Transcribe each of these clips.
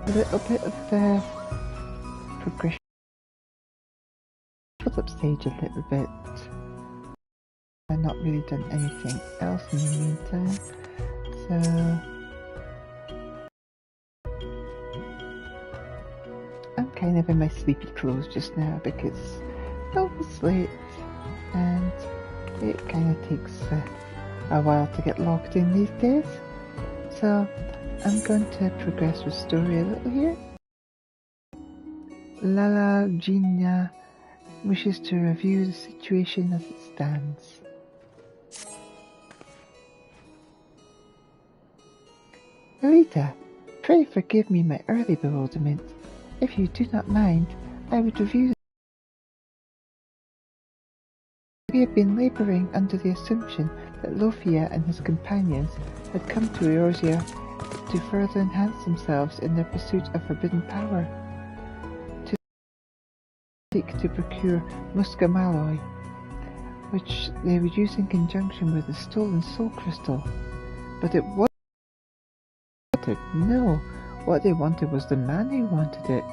a little bit of progression. Fill up stage a little bit. I've not really done anything else in the meantime, so I'm kind of in my sleepy clothes just now because it was late and it kind of takes a while to get logged in these days. So I'm going to progress with story a little here. Lala Gina wishes to review the situation as it stands. Elita, pray forgive me my early bewilderment. If you do not mind, I would review. We have been labouring under the assumption that Lofia and his companions had come to Eorzea to further enhance themselves in their pursuit of forbidden power, to seek to procure Muscamalloy, which they would use in conjunction with the stolen soul crystal. But it wasn't no, what they wanted was the man who wanted it,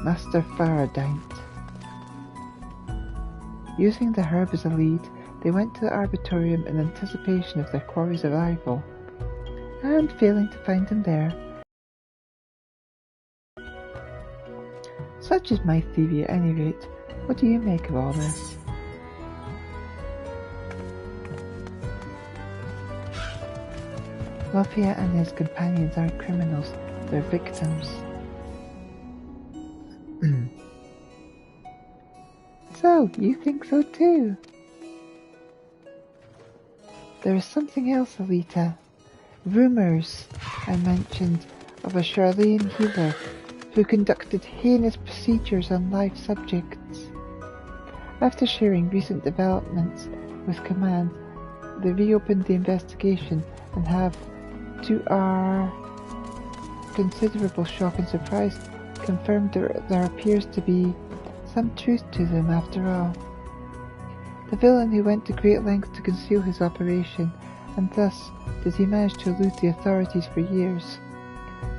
Master Faradine. Using the herb as a lead, they went to the Arbitorium in anticipation of their quarry's arrival, and failing to find him there. Such is my theory at any rate. What do you make of all this? Lofia and his companions aren't criminals, they're victims. So, you think so too? There is something else, Elita. Rumours, I mentioned, of a Charlene healer who conducted heinous procedures on live subjects. After sharing recent developments with Command, they reopened the investigation and have, to our considerable shock and surprise, confirmed there appears to be some truth to them after all. The villain who went to great lengths to conceal his operation, and thus did he manage to elude the authorities for years.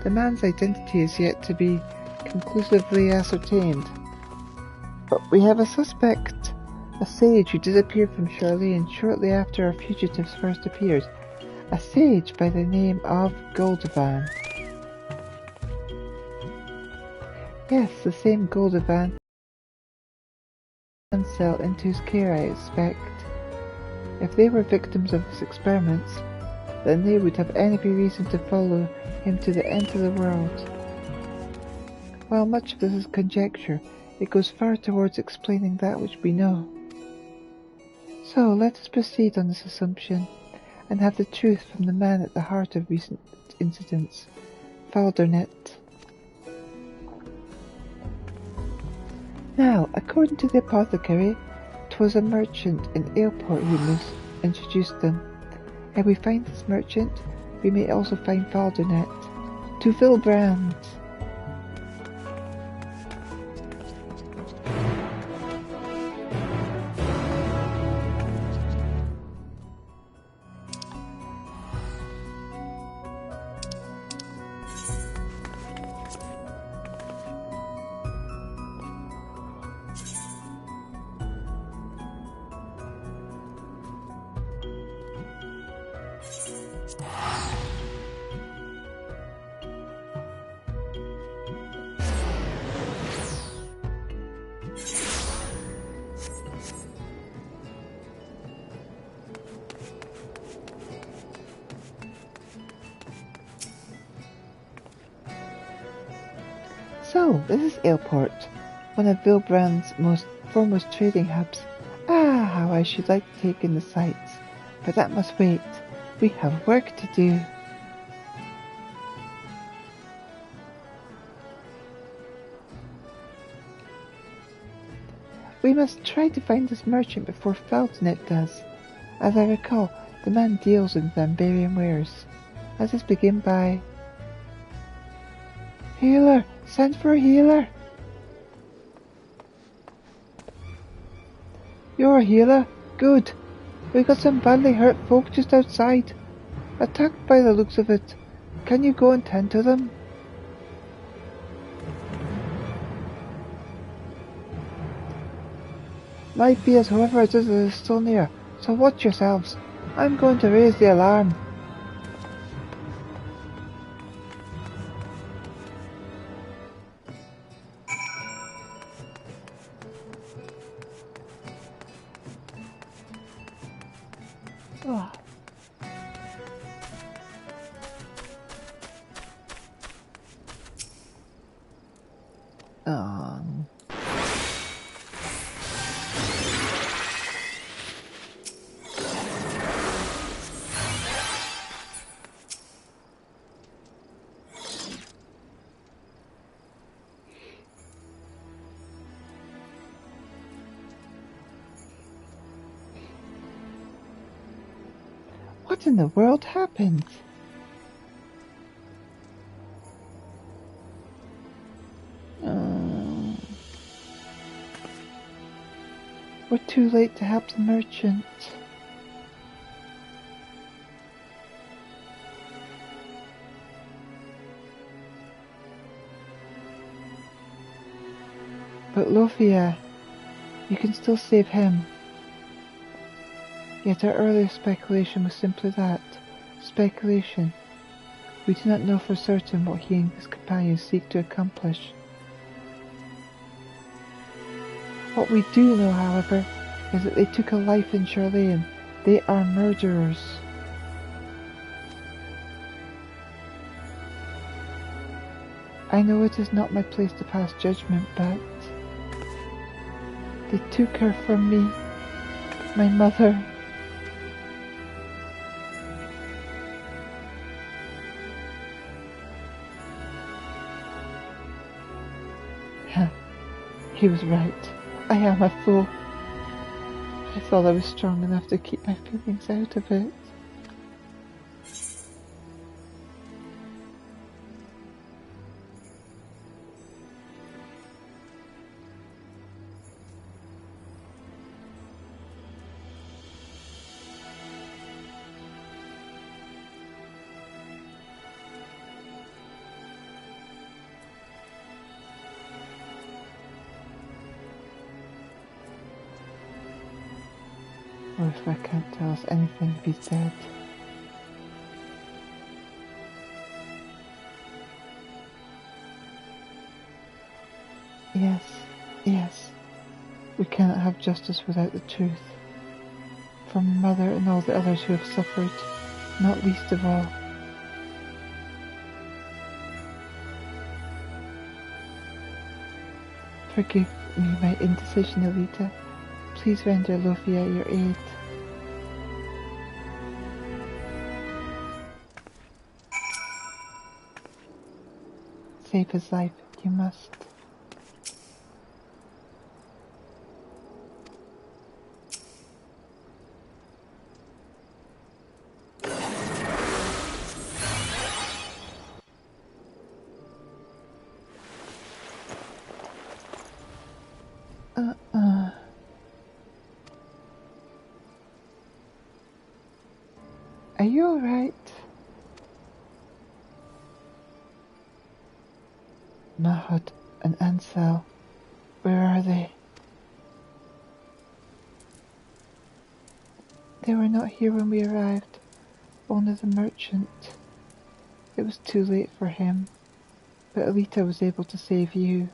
The man's identity is yet to be conclusively ascertained. But we have a suspect, a sage who disappeared from Charlene shortly after our fugitives first appeared. A sage by the name of Goldovan. Yes, the same Goldovan. Cell into his care, I expect. If they were victims of his experiments, then they would have every reason to follow him to the end of the world. While much of this is conjecture, it goes far towards explaining that which we know. So let us proceed on this assumption, and have the truth from the man at the heart of recent incidents, Faldernet. Now, according to the apothecary, 'twas a merchant in Aleport who introduced them. If we find this merchant, we may also find Faldernet. To Vilbrand! So, this is Aleport, one of Vilbrand's foremost trading hubs. Ah, how I should like to take in the sights, but that must wait. We have work to do. We must try to find this merchant before Faldernet does. As I recall, the man deals in Zambarian wares. Let us begin by... Healer! Send for a healer! You're a healer? Good. We've got some badly hurt folk just outside. Attacked by the looks of it. Can you go and tend to them? Might be as whoever it is still near, so watch yourselves. I'm going to raise the alarm. Oh. What in the world happened? We're too late to help the merchant. But Lofia, you can still save him. Yet our earlier speculation was simply that, speculation. We do not know for certain what he and his companions seek to accomplish. What we do know, however, is that they took a life in Charlene. They are murderers. I know it is not my place to pass judgment, but they took her from me, my mother. He was right. I am a fool. I thought I was strong enough to keep my feelings out of it. Or if I can't tell us anything, he's dead. Yes, yes. We cannot have justice without the truth. From Mother and all the others who have suffered, not least of all. Forgive me my indecision, Elita. Please render Lofia your aid. Save his life, you must. Are you alright? Mahud and Ansel, where are they? They were not here when we arrived, only the merchant. It was too late for him, but Elita was able to save you.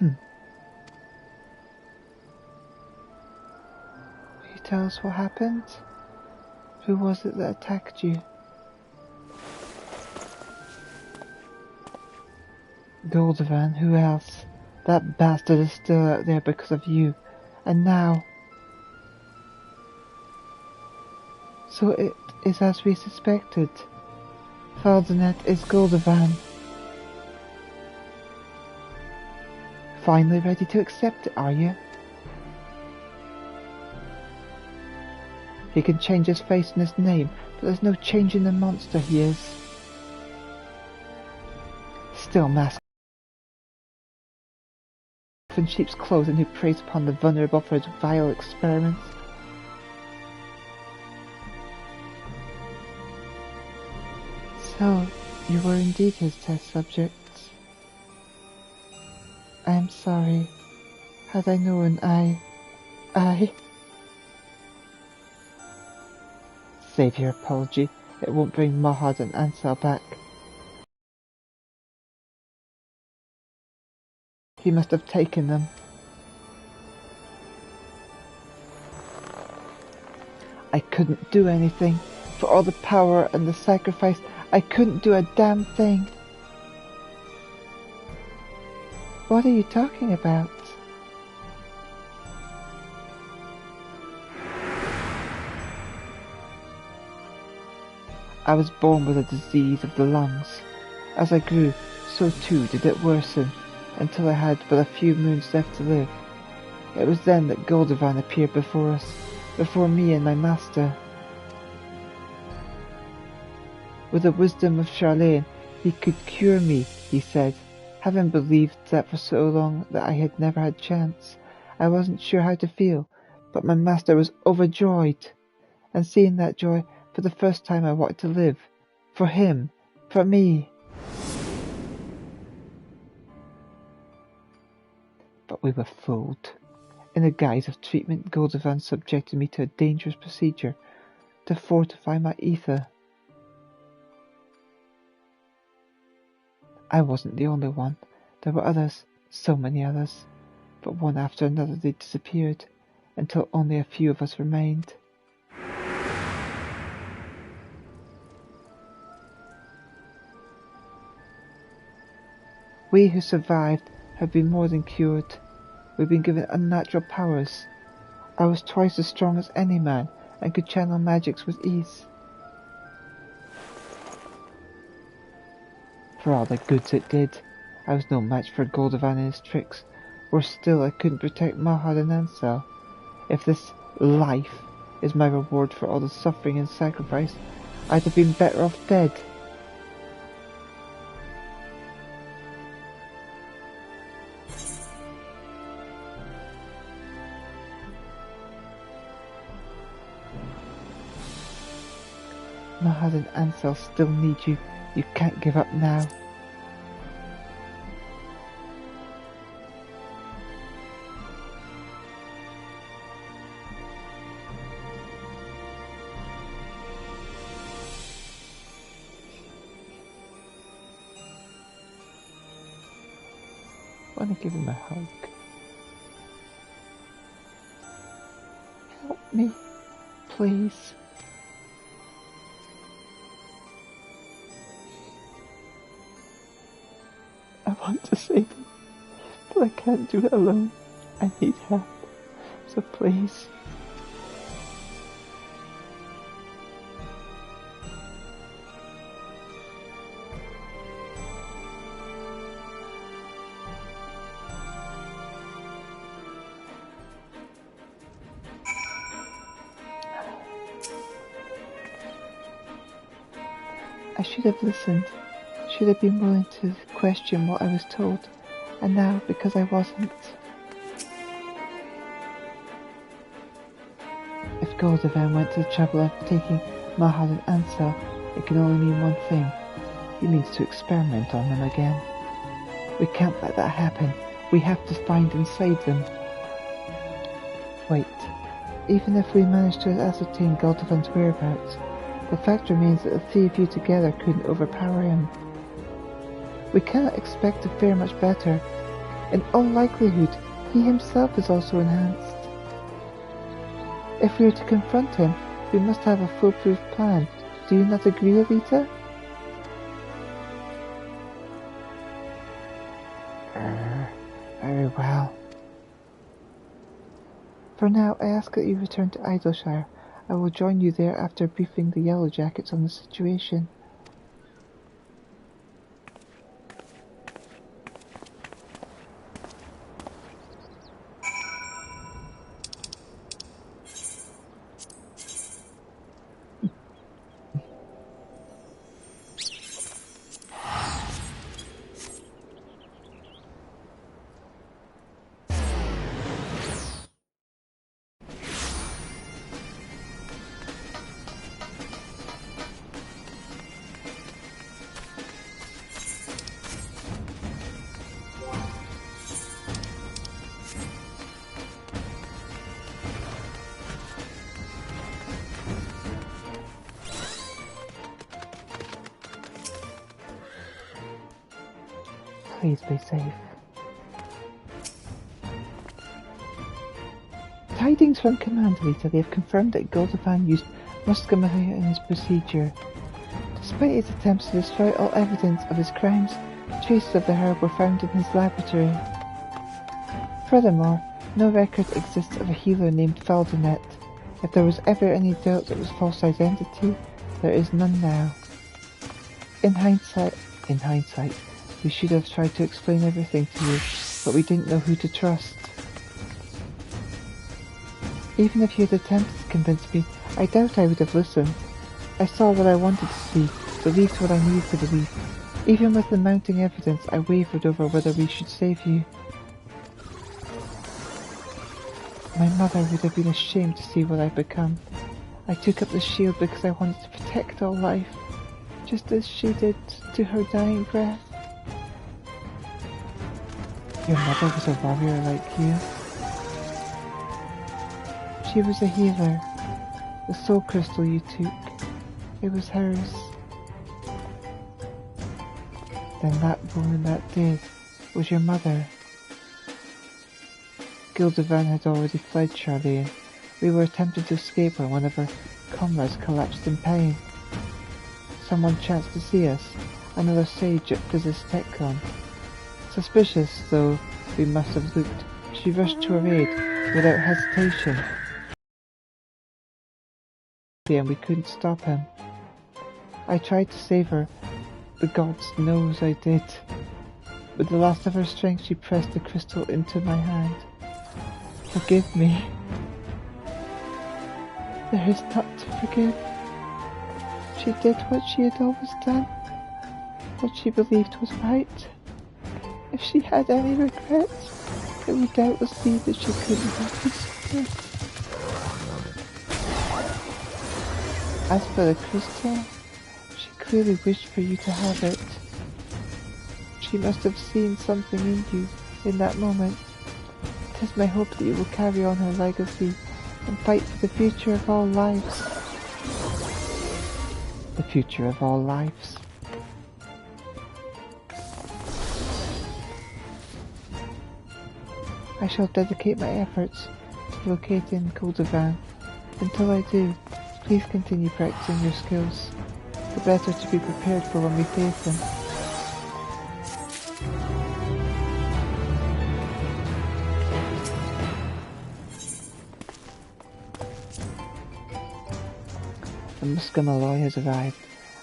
Will you tell us what happened? Who was it that attacked you? Goldovan, who else? That bastard is still out there because of you. And now... So it is as we suspected. Faldenet is Goldovan. Finally ready to accept it, are you? He can change his face and his name, but there's no change in the monster he is. Still masked in sheep's clothing who preys upon the vulnerable for his vile experiments. So, You were indeed his test subjects. I am sorry. Had I known, Save your apology. It won't bring Mahad and Ansel back. He must have taken them. I couldn't do anything. For all the power and the sacrifice, I couldn't do a damn thing. What are you talking about? I was born with a disease of the lungs. As I grew, so too did it worsen, until I had but a few moons left to live. It was then that Goldovan appeared before us, before me and my master. With the wisdom of Charlene, he could cure me, he said. Having believed that for so long that I had never had chance, I wasn't sure how to feel, but my master was overjoyed. And seeing that joy, for the first time I wanted to live. For him. For me. But we were fooled. In the guise of treatment, Goldovan subjected me to a dangerous procedure to fortify my ether. I wasn't the only one. There were others, so many others. But one after another they disappeared, until only a few of us remained. We who survived have been more than cured. We've been given unnatural powers. I was twice as strong as any man, and could channel magics with ease. For all the goods it did, I was no match for Goldovan and his tricks. Worse still, I couldn't protect Mahad and Ansel. If this life is my reward for all the suffering and sacrifice, I'd have been better off dead. Mahad and Ansel still need you. You can't give up now. I want to give him a hug. Help me, please. I want to save him, but I can't do it alone. I need help, so please. I should have listened, should have been willing to question what I was told, and now, because I wasn't. If Goldovan went to the trouble of taking Mahad and Ansel, it can only mean one thing. He means to experiment on them again. We can't let that happen. We have to find and save them. Wait. Even if we manage to ascertain Goldovan's whereabouts, the fact remains that the three of you together couldn't overpower him. We cannot expect to fare much better. In all likelihood, he himself is also enhanced. If we are to confront him, we must have a foolproof plan. Do you not agree, Elita? Very well. For now, I ask that you return to Idleshire. I will join you there after briefing the Yellow Jackets on the situation. Please be safe. Tidings from Command, Elita. They have confirmed that Goldovan used muscimol in his procedure. Despite his attempts to destroy all evidence of his crimes, traces of the herb were found in his laboratory. Furthermore, no record exists of a healer named Faldonet. If there was ever any doubt it was false identity, there is none now. In hindsight, we should have tried to explain everything to you, but we didn't know who to trust. Even if you had attempted to convince me, I doubt I would have listened. I saw what I wanted to see, believed what I needed to believe. Even with the mounting evidence, I wavered over whether we should save you. My mother would have been ashamed to see what I've become. I took up the shield because I wanted to protect all life, just as she did to her dying breath. Your mother was a warrior like you. She was a healer. The soul crystal you took, it was hers. Then that woman that did was your mother. Goldovan had already fled Charlian. We were attempting to escape when one of her comrades collapsed in pain. Someone chanced to see us. Another sage upped as his tech-con. Suspicious though we must have looked, she rushed to her aid without hesitation. And we couldn't stop him. I tried to save her. The gods knows I did. With the last of her strength, she pressed the crystal into my hand. Forgive me. There is not to forgive. She did what she had always done, what she believed was right. If she had any regrets, it would doubtless be that she couldn't have his sister. As for the crystal, she clearly wished for you to have it. She must have seen something in you in that moment. It is my hope that you will carry on her legacy and fight for the future of all lives. The future of all lives. I shall dedicate my efforts to locating Goldovan. Until I do, please continue practicing your skills, the better to be prepared for when we face him. The muscimol has arrived.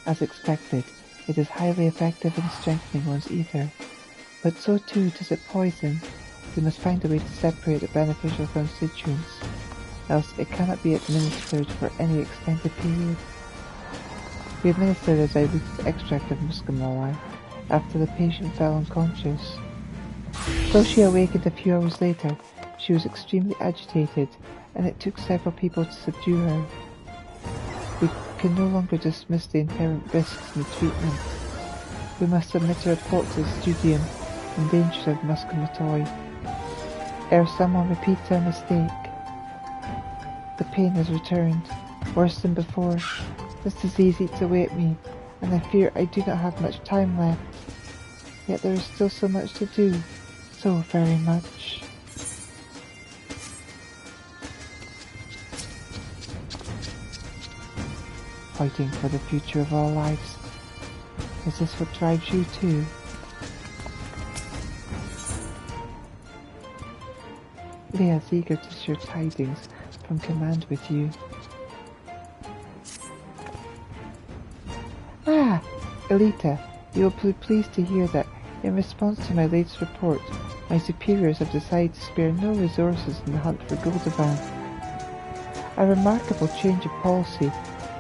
As expected, it is highly effective in strengthening one's ether, but so too does it poison. We must find a way to separate the beneficial constituents, else it cannot be administered for any extended period. We administered a diluted extract of muscimol after the patient fell unconscious. Though she awakened a few hours later, she was extremely agitated, and it took several people to subdue her. We can no longer dismiss the inherent risks in the treatment. We must submit a report to the studium on dangers of muscimol ere someone repeats their mistake. The pain has returned, worse than before. This disease eats away at me, and I fear I do not have much time left. Yet there is still so much to do, so very much. Fighting for the future of all lives. Is this what drives you too? Leah is eager to share tidings from Command with you. Ah, Elita, you will be pleased to hear that, in response to my latest report, my superiors have decided to spare no resources in the hunt for Goldovan. A remarkable change of policy,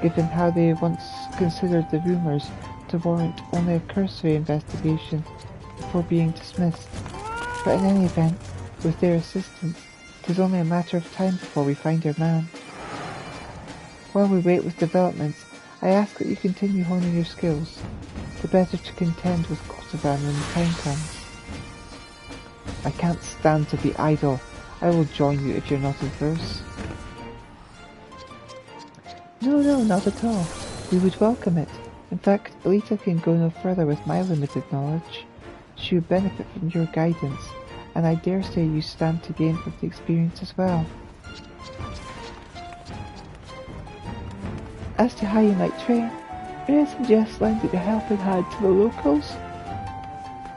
given how they once considered the rumours to warrant only a cursory investigation before being dismissed. But in any event, with their assistance, it is only a matter of time before we find our man. While we wait with developments, I ask that you continue honing your skills, the better to contend with Goldovan when the time comes. I can't stand to be idle. I will join you if you're not adverse. No, not at all. We would welcome it. In fact, Elita can go no further with my limited knowledge. She would benefit from your guidance, and I dare say you stand to gain from the experience as well. As to how you might train, may I suggest lending a helping hand to the locals?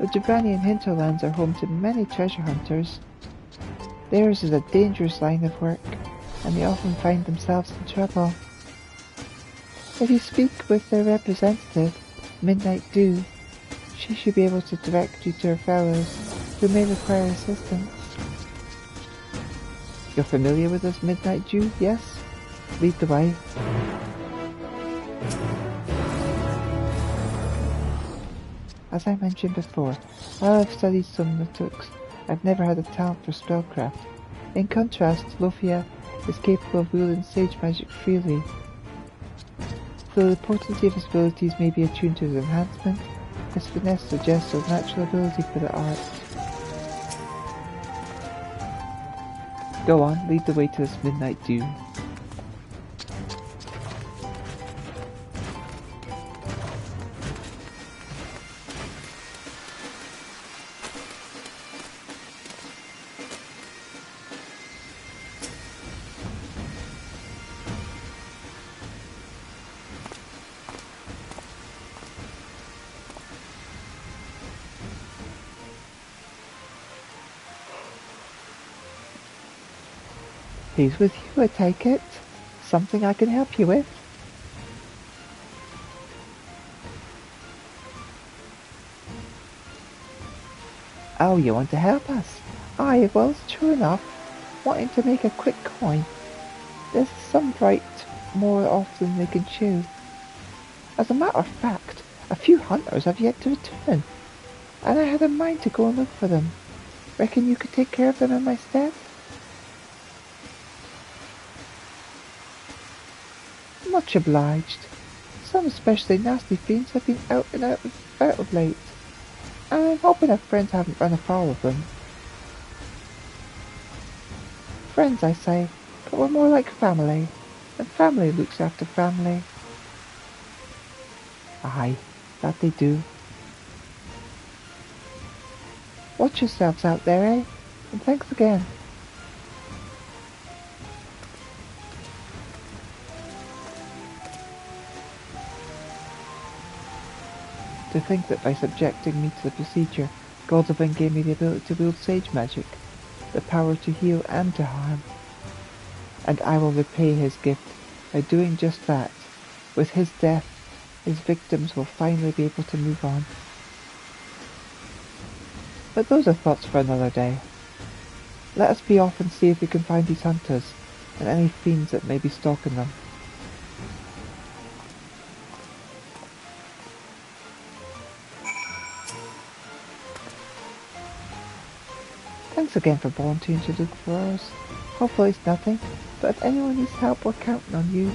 The Draconia hinterlands are home to many treasure hunters. Theirs is a dangerous line of work, and they often find themselves in trouble. If you speak with their representative, Midnight Dew, she should be able to direct you to her fellows who may require assistance. You're familiar with this Midnight Dew, yes? Lead the way. As I mentioned before, while I've studied some Notooks, I've never had a talent for spellcraft. In contrast, Lofia is capable of wielding sage magic freely. Though the potency of his abilities may be attuned to his enhancement, his finesse suggests a natural ability for the art. Go on, lead the way to this Midnight Dew. He's with you, I take it. Something I can help you with? Oh, you want to help us? Aye, well, true enough. Wanting to make a quick coin. There's some right more often than they can chew. As a matter of fact, a few hunters have yet to return, and I had in mind to go and look for them. Reckon you could take care of them in my stead? Much obliged. Some especially nasty fiends have been out of late, and I'm hoping our friends haven't run afoul of them. Friends, I say, but we're more like family, and family looks after family. Aye, that they do. Watch yourselves out there, eh? And thanks again. To think that by subjecting me to the procedure, Goldavin gave me the ability to wield sage magic, the power to heal and to harm. And I will repay his gift by doing just that. With his death, his victims will finally be able to move on. But those are thoughts for another day. Let us be off and see if we can find these hunters, and any fiends that may be stalking them. Thanks again for volunteering to look for us. Hopefully it's nothing, but if anyone needs help, we're counting on you.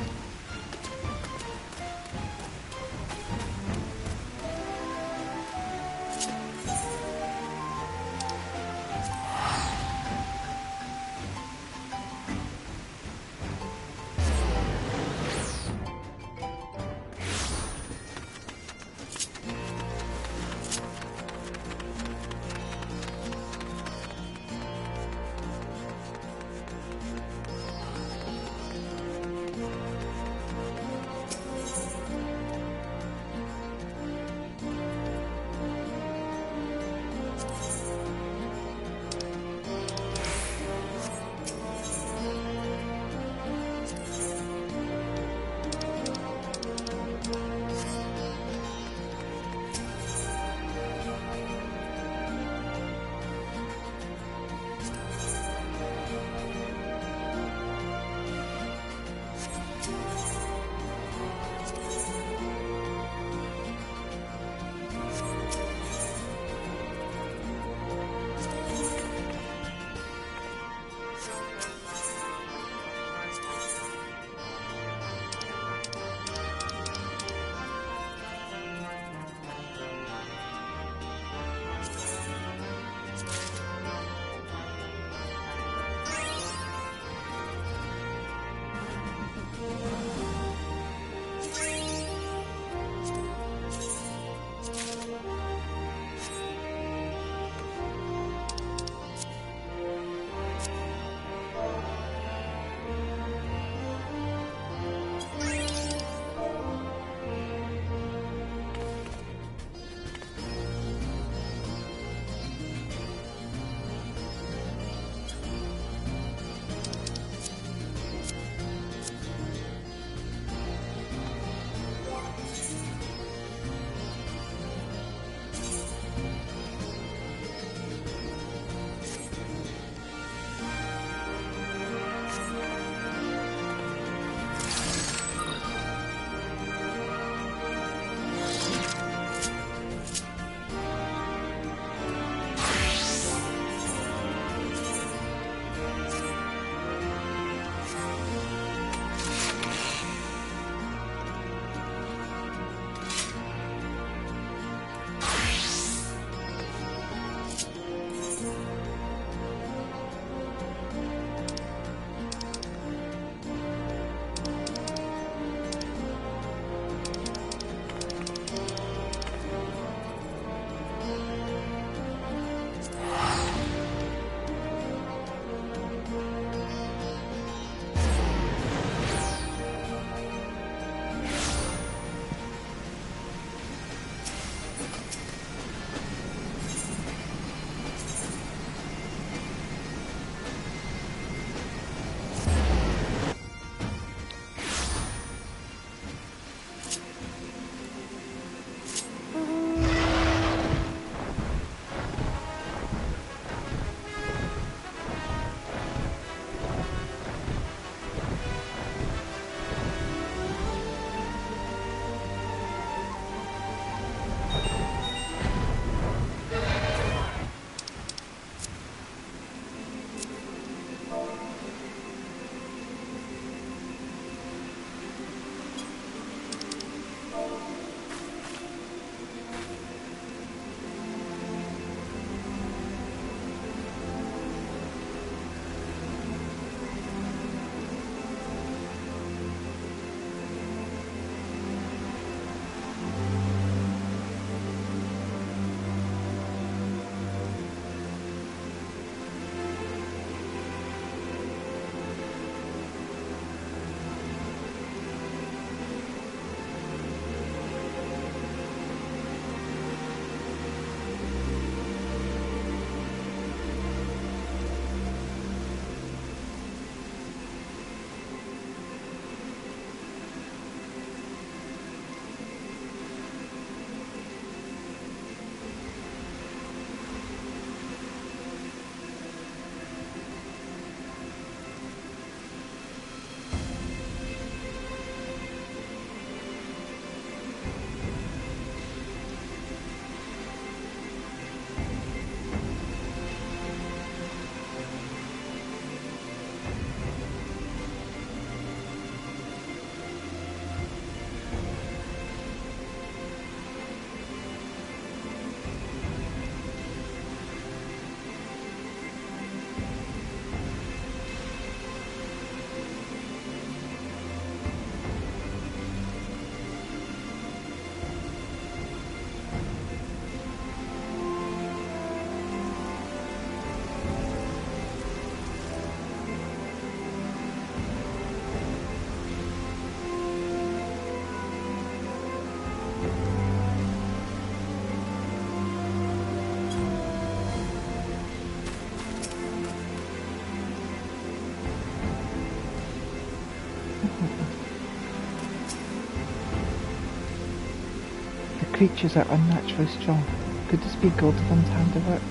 creatures are unnaturally strong. Could this be Goldfun's handiwork?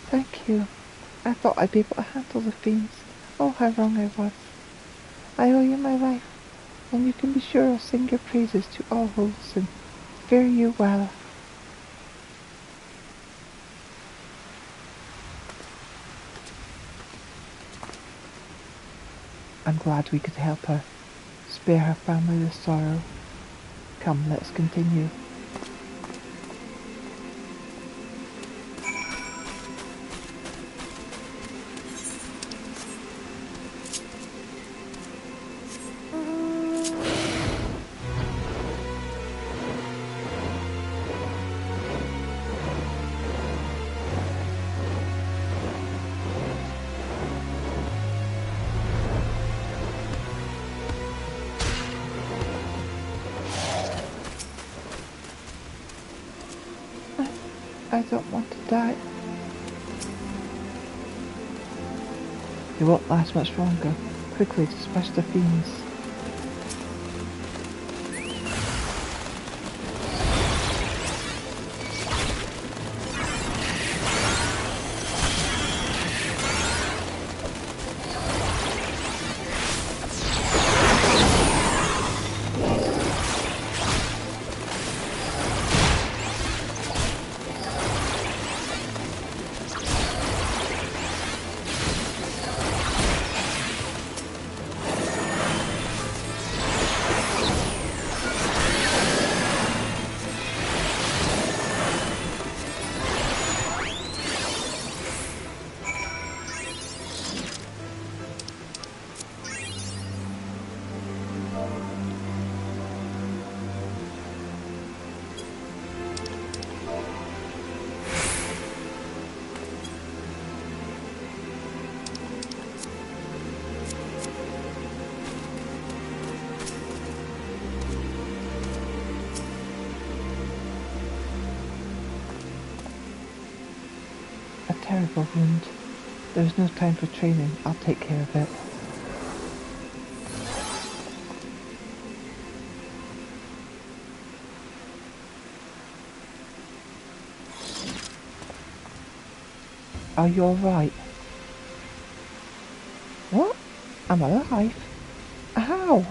Thank you. I thought I'd be able to handle the fiends. Oh, how wrong I was. I owe you my life, and you can be sure I'll sing your praises to all hosts and fare you well. I'm glad we could help her, spare her family the sorrow. Come, let's continue. I don't want to die. It won't last much longer. Quickly dispatch the fiends. A terrible wound. There is no time for training. I'll take care of it. Are you alright? What? I'm alive? How?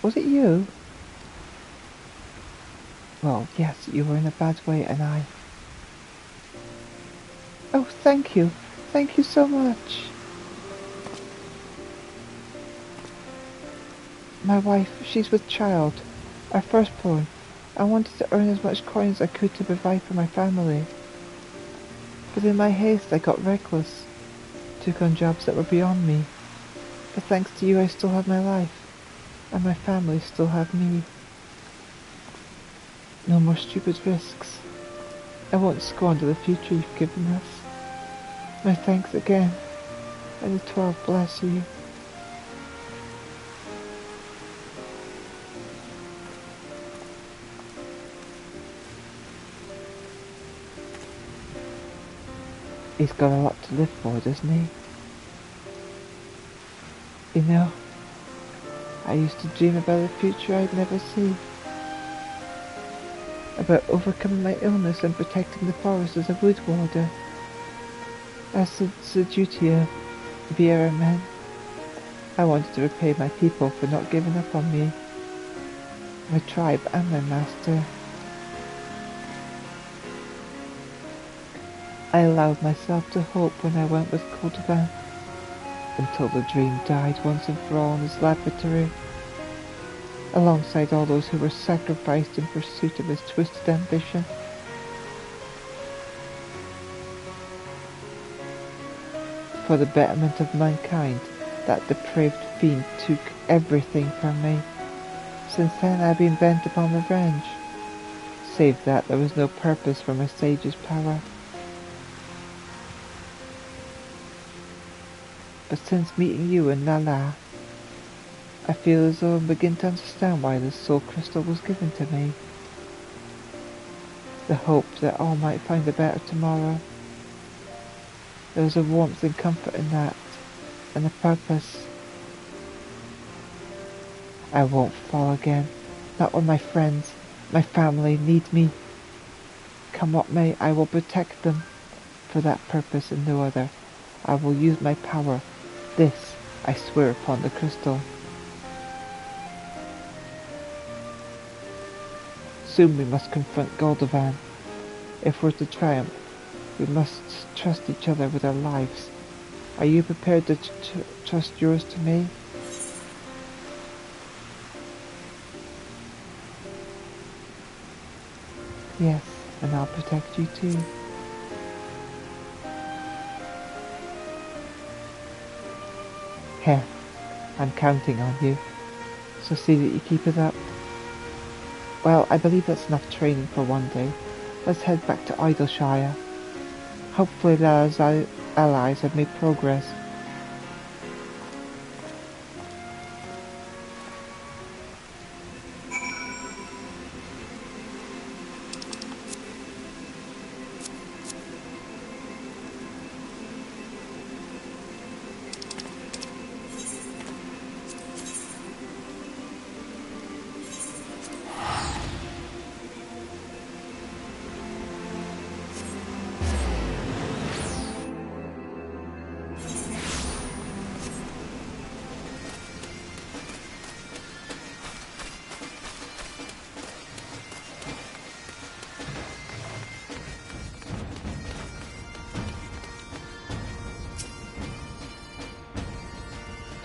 Was it you? Well, yes, you were in a bad way and I... Oh, thank you. Thank you so much. My wife, she's with child. Our firstborn. I wanted to earn as much coin as I could to provide for my family. But in my haste I got reckless. Took on jobs that were beyond me. But thanks to you I still have my life, and my family still have me. No more stupid risks. I won't squander the future you've given us. My thanks again, and the 12 bless you. He's got a lot to live for, doesn't he? You know, I used to dream about a future I'd never see. About overcoming my illness and protecting the forest as a wood warder. As the duty of Viera men. I wanted to repay my people for not giving up on me, my tribe and my master. I allowed myself to hope when I went with Goldovan, until the dream died once and for all in his laboratory, alongside all those who were sacrificed in pursuit of his twisted ambition. For the betterment of mankind, that depraved fiend took everything from me. Since then I have been bent upon revenge, save that there was no purpose for my sage's power. But since meeting you in Lala, I feel as though I begin to understand why this soul crystal was given to me. The hope that all might find a better tomorrow. There was a warmth and comfort in that, and a purpose. I won't fall again, not when my friends, my family need me. Come what may, I will protect them. For that purpose and no other, I will use my power. This I swear upon the crystal. Soon we must confront Goldovan. If we're to triumph, we must trust each other with our lives. Are you prepared to trust yours to me? Yes, and I'll protect you too. Here, I'm counting on you, so see that you keep it up. Well, I believe that's enough training for one day. Let's head back to Idleshire. Hopefully Lala's allies have made progress.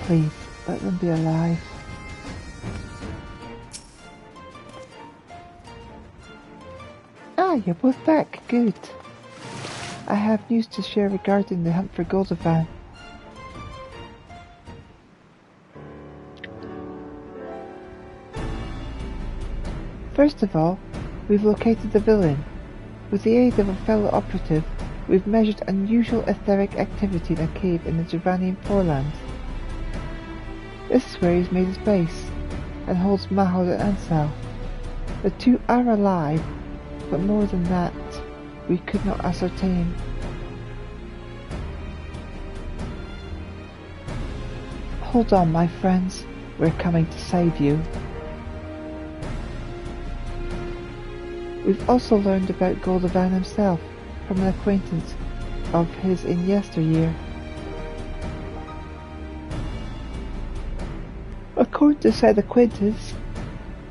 Please, let them be alive. Ah, you're both back. Good. I have news to share regarding the hunt for Goldovan. First of all, we've located the villain. With the aid of a fellow operative, we've measured unusual etheric activity in a cave in the Javanian forelands. This is where he's made his base, and holds Mahod and Ansel. The two are alive, but more than that, we could not ascertain. Hold on, my friends, we're coming to save you. We've also learned about Goldovan himself, from an acquaintance of his in yesteryear. According to said acquaintance,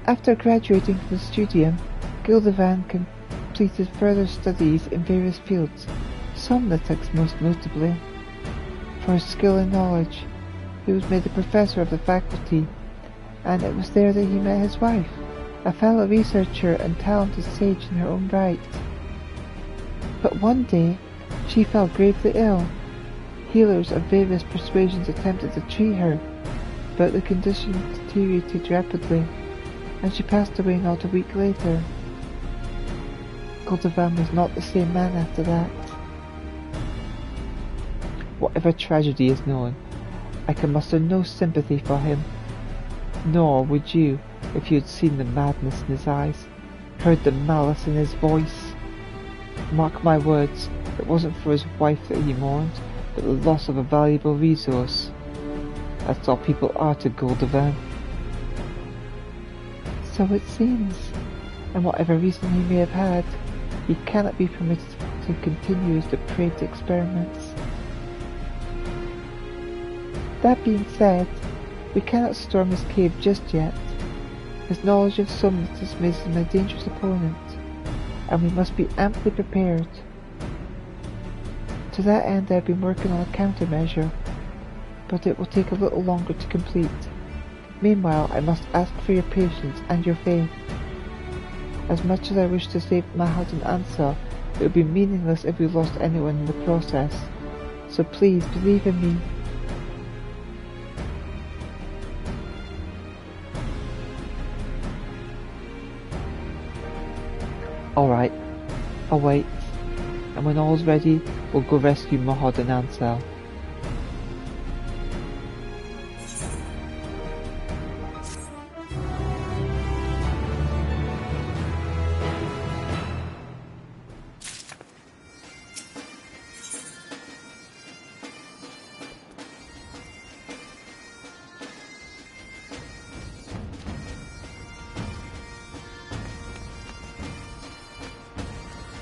after graduating from the studium, Goldovan completed further studies in various fields, somnatics most notably. For his skill and knowledge, he was made a professor of the faculty, and it was there that he met his wife, a fellow researcher and talented sage in her own right. But one day, she fell gravely ill, Healers of various persuasions attempted to treat her, but the condition deteriorated rapidly, and she passed away not a week later. Goldovan was not the same man after that. Whatever tragedy is known, I can muster no sympathy for him, nor would you if you had seen the madness in his eyes, heard the malice in his voice. Mark my words, it wasn't for his wife that he mourned, but the loss of a valuable resource. That's all people are to Goldovan. So it seems, and whatever reason he may have had, he cannot be permitted to continue his depraved experiments. That being said, we cannot storm his cave just yet. His knowledge of summonism makes him a dangerous opponent, and we must be amply prepared. To that end I have been working on a countermeasure, but it will take a little longer to complete. Meanwhile, I must ask for your patience and your faith. As much as I wish to save Mahad and Ansel, it would be meaningless if we lost anyone in the process. So please, believe in me. Alright, I'll wait, and when all's ready, we'll go rescue Mahad and Ansel.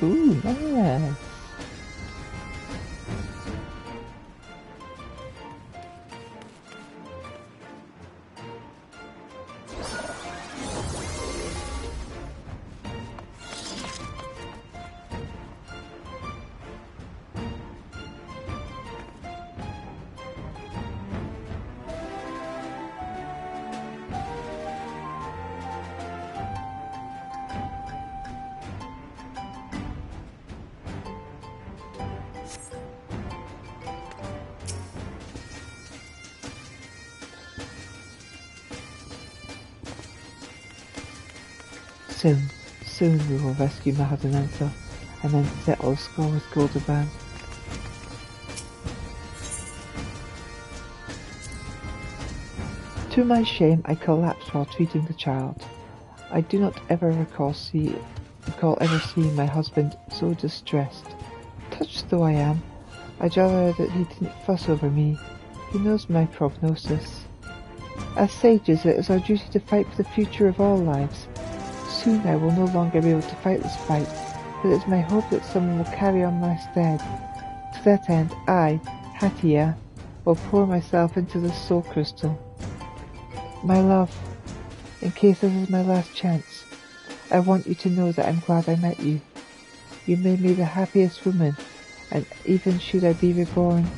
Ooh, nice. Soon we will rescue Mahad and Ansel, and then settle the score with Goldovan. To my shame, I collapsed while treating the child. I do not ever recall ever seeing my husband so distressed. Touched though I am, I'd rather that he didn't fuss over me. He knows my prognosis. As sages, it is our duty to fight for the future of all lives. Soon I will no longer be able to fight this fight, but it is my hope that someone will carry on my stead. To that end, I, Hatia, will pour myself into the soul crystal. My love, in case this is my last chance, I want you to know that I'm glad I met you. You made me the happiest woman, and even should I be reborn,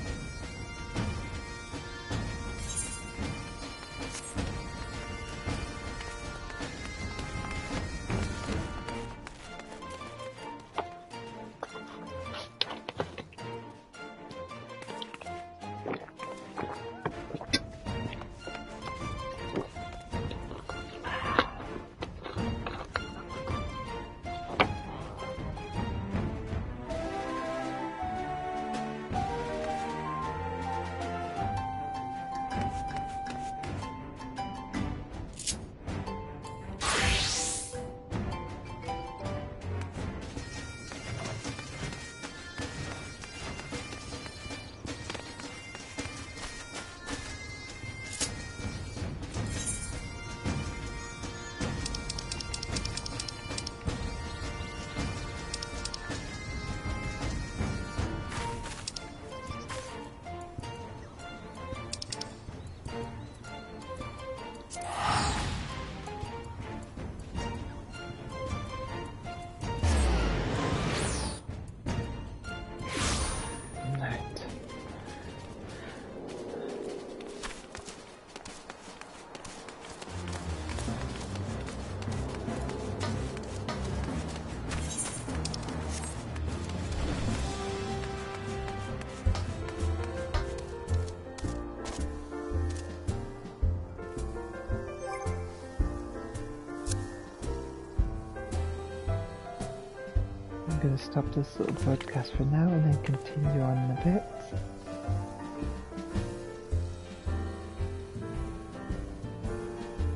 going to stop this little broadcast for now and then continue on in a bit.